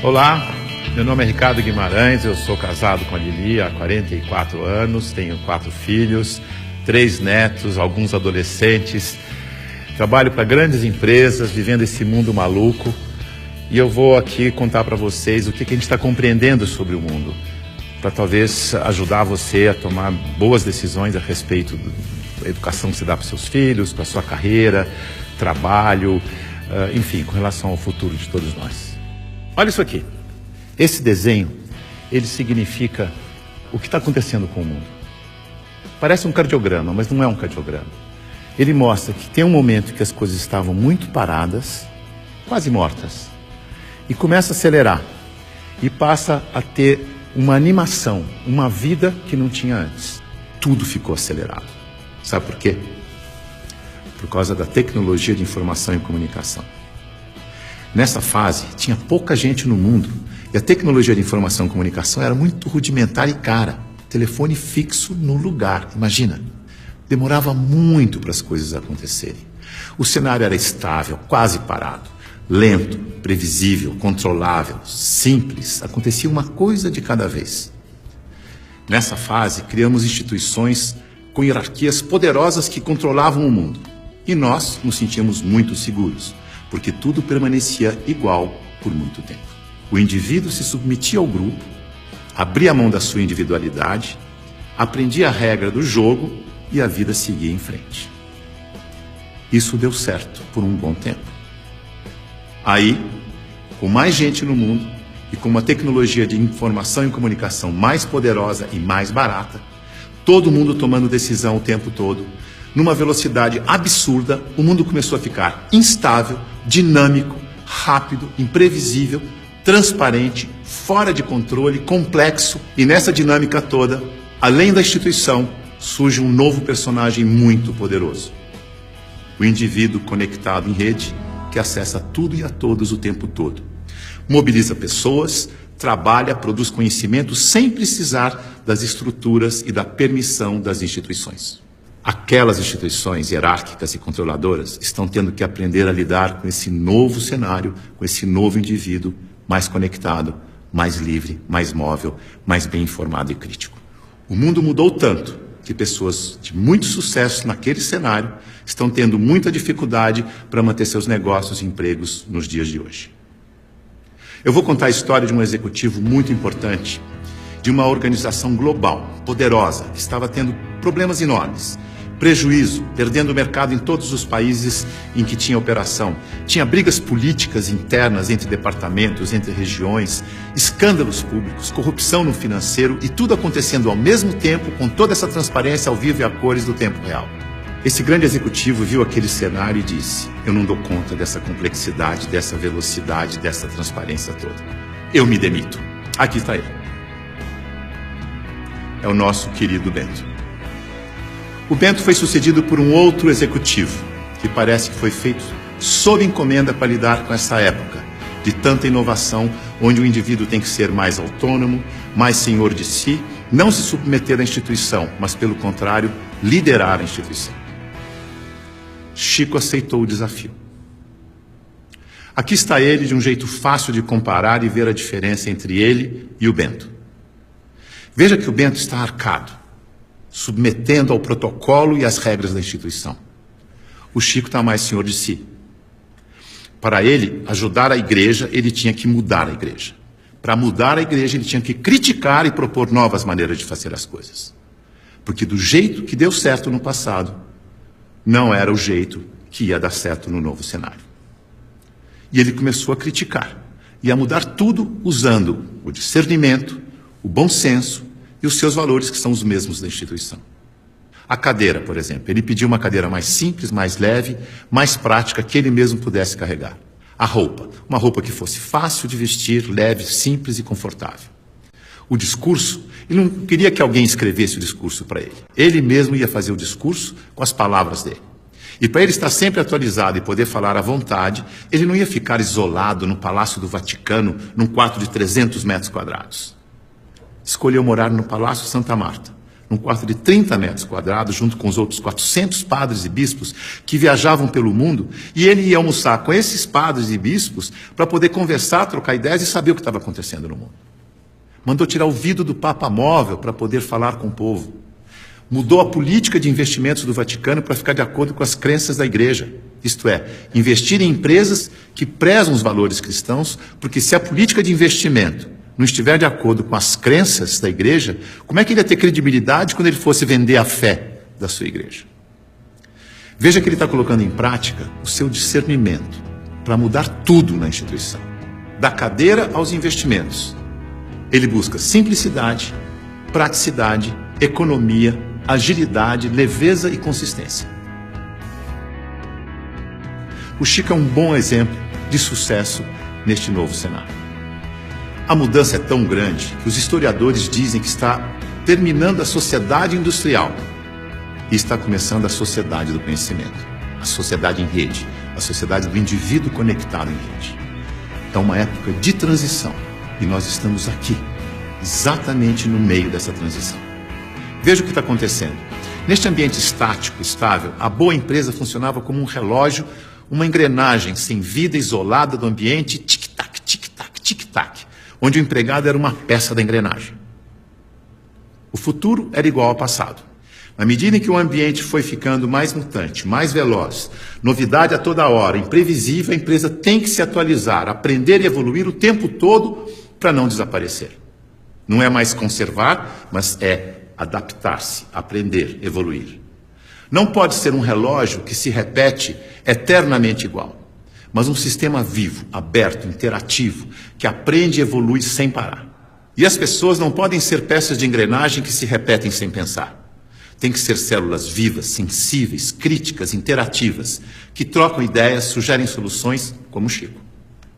Olá, meu nome é Ricardo Guimarães, eu sou casado com a Lili há 44 anos, tenho 4 filhos, 3 netos, alguns adolescentes, trabalho para grandes empresas, vivendo esse mundo maluco, e eu vou aqui contar para vocês o que a gente está compreendendo sobre o mundo, para talvez ajudar você a tomar boas decisões a respeito da educação que você dá para seus filhos, para sua carreira, trabalho, enfim, com relação ao futuro de todos nós. Olha isso aqui. Esse desenho, ele significa o que está acontecendo com o mundo. Parece um cardiograma, mas não é um cardiograma. Ele mostra que tem um momento que as coisas estavam muito paradas, quase mortas, e começa a acelerar, e passa a ter uma animação, uma vida que não tinha antes. Tudo ficou acelerado. Sabe por quê? Por causa da tecnologia de informação e comunicação. Nessa fase, tinha pouca gente no mundo e a tecnologia de informação e comunicação era muito rudimentar e cara. Telefone fixo no lugar, imagina. Demorava muito para as coisas acontecerem. O cenário era estável, quase parado, lento, previsível, controlável, simples. Acontecia uma coisa de cada vez. Nessa fase, criamos instituições com hierarquias poderosas que controlavam o mundo. E nós nos sentíamos muito seguros, porque tudo permanecia igual por muito tempo. O indivíduo se submetia ao grupo, abria mão da sua individualidade, aprendia a regra do jogo e a vida seguia em frente. Isso deu certo por um bom tempo. Aí, com mais gente no mundo e com uma tecnologia de informação e comunicação mais poderosa e mais barata, todo mundo tomando decisão o tempo todo, numa velocidade absurda, o mundo começou a ficar instável, dinâmico, rápido, imprevisível, transparente, fora de controle, complexo. E nessa dinâmica toda, além da instituição, surge um novo personagem muito poderoso. O indivíduo conectado em rede, que acessa tudo e a todos o tempo todo. Mobiliza pessoas, trabalha, produz conhecimento sem precisar das estruturas e da permissão das instituições. Aquelas instituições hierárquicas e controladoras estão tendo que aprender a lidar com esse novo cenário, com esse novo indivíduo mais conectado, mais livre, mais móvel, mais bem informado e crítico. O mundo mudou tanto que pessoas de muito sucesso naquele cenário estão tendo muita dificuldade para manter seus negócios e empregos nos dias de hoje. Eu vou contar a história de um executivo muito importante, de uma organização global, poderosa, que estava tendo problemas enormes. Prejuízo, perdendo o mercado em todos os países em que tinha operação. Tinha brigas políticas internas entre departamentos, entre regiões, escândalos públicos, corrupção no financeiro e tudo acontecendo ao mesmo tempo com toda essa transparência ao vivo e a cores do tempo real. Esse grande executivo viu aquele cenário e disse: eu não dou conta dessa complexidade, dessa velocidade, dessa transparência toda. Eu me demito. Aqui está ele. É o nosso querido Bento. O Bento foi sucedido por um outro executivo, que parece que foi feito sob encomenda para lidar com essa época de tanta inovação, onde o indivíduo tem que ser mais autônomo, mais senhor de si, não se submeter à instituição, mas, pelo contrário, liderar a instituição. Chico aceitou o desafio. Aqui está ele, de um jeito fácil de comparar e ver a diferença entre ele e o Bento. Veja que o Bento está arcado, submetendo ao protocolo e às regras da instituição. O Chico está mais senhor de si. Para ele ajudar a igreja, ele tinha que mudar a igreja. Para mudar a igreja, ele tinha que criticar e propor novas maneiras de fazer as coisas. Porque do jeito que deu certo no passado, não era o jeito que ia dar certo no novo cenário. E ele começou a criticar e a mudar tudo usando o discernimento, o bom senso e os seus valores, que são os mesmos da instituição. A cadeira, por exemplo. Ele pediu uma cadeira mais simples, mais leve, mais prática, que ele mesmo pudesse carregar. A roupa. Uma roupa que fosse fácil de vestir, leve, simples e confortável. O discurso. Ele não queria que alguém escrevesse o discurso para ele. Ele mesmo ia fazer o discurso com as palavras dele. E para ele estar sempre atualizado e poder falar à vontade, ele não ia ficar isolado no Palácio do Vaticano, num quarto de 300 metros quadrados. Escolheu morar no Palácio Santa Marta, num quarto de 30 metros quadrados, junto com os outros 400 padres e bispos que viajavam pelo mundo, e ele ia almoçar com esses padres e bispos para poder conversar, trocar ideias e saber o que estava acontecendo no mundo. Mandou tirar o vidro do Papa Móvel para poder falar com o povo. Mudou a política de investimentos do Vaticano para ficar de acordo com as crenças da Igreja. Isto é, investir em empresas que prezam os valores cristãos, porque se a política de investimento não estiver de acordo com as crenças da Igreja, como é que ele ia ter credibilidade quando ele fosse vender a fé da sua Igreja? Veja que ele está colocando em prática o seu discernimento para mudar tudo na instituição, da cadeira aos investimentos. Ele busca simplicidade, praticidade, economia, agilidade, leveza e consistência. O Chico é um bom exemplo de sucesso neste novo cenário. A mudança é tão grande que os historiadores dizem que está terminando a sociedade industrial e está começando a sociedade do conhecimento, a sociedade em rede, a sociedade do indivíduo conectado em rede. É uma época de transição e nós estamos aqui, exatamente no meio dessa transição. Veja o que está acontecendo. Neste ambiente estático, estável, a boa empresa funcionava como um relógio, uma engrenagem sem vida, isolada do ambiente, tic-tac, tic-tac, tic-tac, onde o empregado era uma peça da engrenagem. O futuro era igual ao passado. Na medida em que o ambiente foi ficando mais mutante, mais veloz, novidade a toda hora, imprevisível, a empresa tem que se atualizar, aprender e evoluir o tempo todo para não desaparecer. Não é mais conservar, mas é adaptar-se, aprender, evoluir. Não pode ser um relógio que se repete eternamente igual, mas um sistema vivo, aberto, interativo, que aprende e evolui sem parar. E as pessoas não podem ser peças de engrenagem que se repetem sem pensar. Tem que ser células vivas, sensíveis, críticas, interativas, que trocam ideias, sugerem soluções, como o Chico.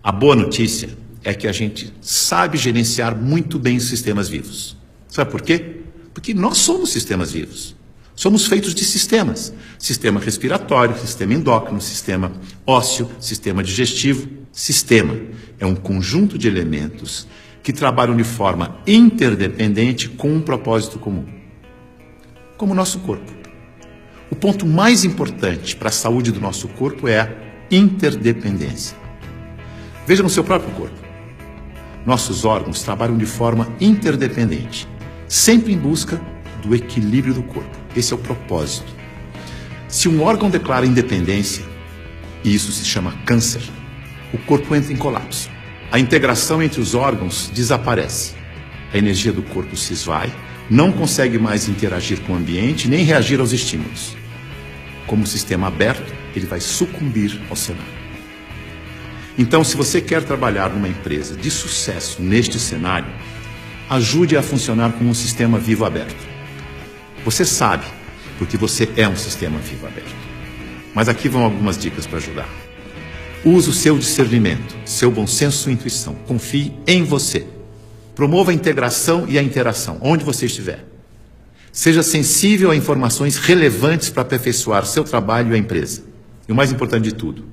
A boa notícia é que a gente sabe gerenciar muito bem os sistemas vivos. Sabe por quê? Porque nós somos sistemas vivos. Somos feitos de sistemas. Sistema respiratório, sistema endócrino, sistema ósseo, sistema digestivo. Sistema é um conjunto de elementos que trabalham de forma interdependente com um propósito comum. Como o nosso corpo. O ponto mais importante para a saúde do nosso corpo é a interdependência. Veja no seu próprio corpo. Nossos órgãos trabalham de forma interdependente, sempre em busca do equilíbrio do corpo. Esse é o propósito. Se um órgão declara independência, e isso se chama câncer, o corpo entra em colapso. A integração entre os órgãos desaparece. A energia do corpo se esvai, não consegue mais interagir com o ambiente, nem reagir aos estímulos. Como sistema aberto, ele vai sucumbir ao cenário. Então, se você quer trabalhar numa empresa de sucesso neste cenário, ajude a funcionar como um sistema vivo aberto. Você sabe, porque você é um sistema vivo aberto. Mas aqui vão algumas dicas para ajudar. Use o seu discernimento, seu bom senso e intuição. Confie em você. Promova a integração e a interação, onde você estiver. Seja sensível a informações relevantes para aperfeiçoar seu trabalho e a empresa. E o mais importante de tudo,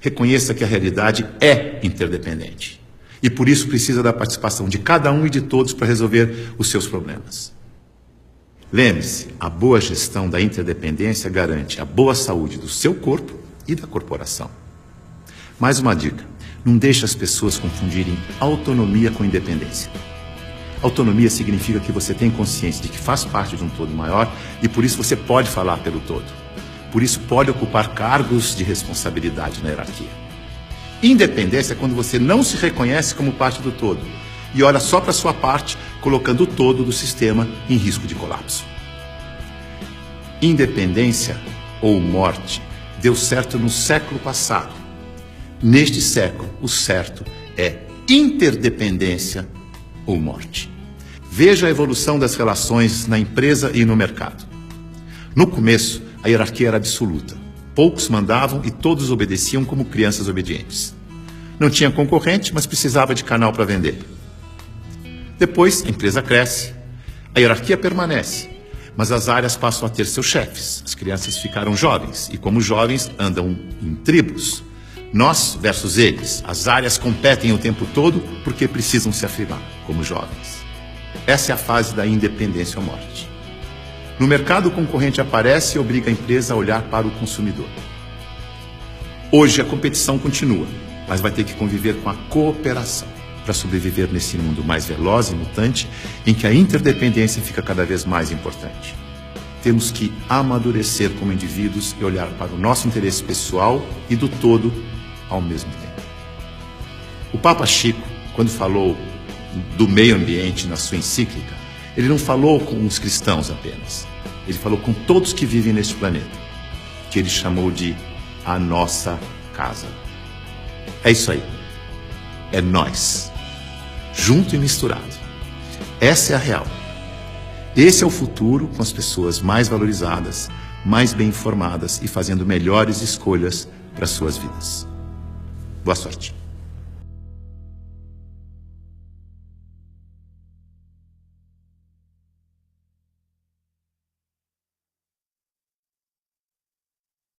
reconheça que a realidade é interdependente. E por isso precisa da participação de cada um e de todos para resolver os seus problemas. Lembre-se, a boa gestão da interdependência garante a boa saúde do seu corpo e da corporação. Mais uma dica, não deixe as pessoas confundirem autonomia com independência. Autonomia significa que você tem consciência de que faz parte de um todo maior e por isso você pode falar pelo todo. Por isso pode ocupar cargos de responsabilidade na hierarquia. Independência é quando você não se reconhece como parte do todo e olha só para a sua parte, colocando o todo do sistema em risco de colapso. Independência ou morte deu certo no século passado. Neste século, o certo é interdependência ou morte. Veja a evolução das relações na empresa e no mercado. No começo, a hierarquia era absoluta. Poucos mandavam e todos obedeciam como crianças obedientes. Não tinha concorrente, mas precisava de canal para vender. Depois, a empresa cresce, a hierarquia permanece, mas as áreas passam a ter seus chefes. As crianças ficaram jovens e, como jovens, andam em tribos. Nós versus eles. As áreas competem o tempo todo porque precisam se afirmar como jovens. Essa é a fase da independência ou morte. No mercado, o concorrente aparece e obriga a empresa a olhar para o consumidor. Hoje, a competição continua, mas vai ter que conviver com a cooperação para sobreviver nesse mundo mais veloz e mutante, em que a interdependência fica cada vez mais importante. Temos que amadurecer como indivíduos e olhar para o nosso interesse pessoal e do todo ao mesmo tempo. O Papa Chico, quando falou do meio ambiente na sua encíclica, ele não falou com os cristãos apenas. Ele falou com todos que vivem neste planeta, que ele chamou de a nossa casa. É isso aí. É nós. Junto e misturado. Essa é a real. Esse é o futuro com as pessoas mais valorizadas, mais bem informadas e fazendo melhores escolhas para suas vidas. Boa sorte.